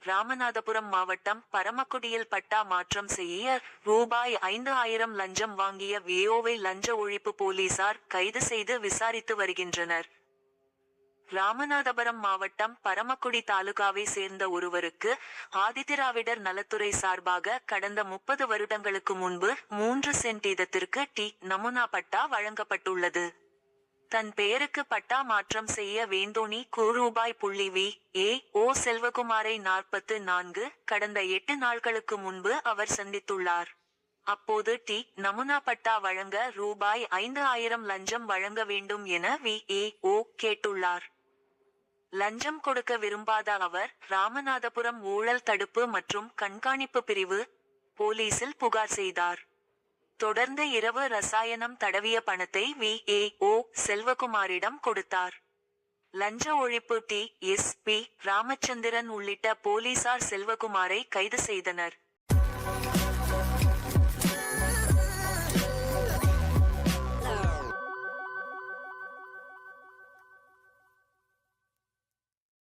ராமநாதபுரம் மாவட்டம் பரமக்குடியில் பட்டா மாற்றம் செய்ய ரூபாய் 5,000 லஞ்சம் வாங்கிய விஏஓவை லஞ்ச ஒழிப்பு போலீசார் கைது செய்து விசாரித்து வருகின்றனர். ராமநாதபுரம் மாவட்டம் பரமக்குடி தாலுகாவை சேர்ந்த ஒருவருக்கு ஆதிதிராவிடர் நலத்துறை சார்பாக கடந்த 30 வருடங்களுக்கு முன்பு 3 சென்ட் இடத்திற்கு நமூனா பட்டா வழங்கப்பட்டுள்ளது. தன் பெயருக்கு பட்டா மாற்றம் செய்ய வேந்தோனி ரூபாய் .வி.ஏ.ஓ செல்வகுமாரை 44 கடந்த 8 நாட்களுக்கு முன்பு அவர் சந்தித்துள்ளார். அப்போது நமூனா பட்டா வழங்க ரூபாய் 5,000 லஞ்சம் வழங்க வேண்டும் என வி.ஏ.ஓ கேட்டுள்ளார். லஞ்சம் கொடுக்க விரும்பாத அவர் ராமநாதபுரம் ஊழல் தடுப்பு மற்றும் கண்காணிப்பு பிரிவு போலீசில் புகார் செய்தார். தொடர்ந்து இரவு ரசாயனம் தடவிய பணத்தை வி.ஏ.ஓ செல்வகுமாரிடம் கொடுத்தார். லஞ்ச ஒழிப்பு எஸ்.பி. ராமச்சந்திரன் உள்ளிட்ட போலீசார் செல்வகுமாரை கைது செய்தனர்.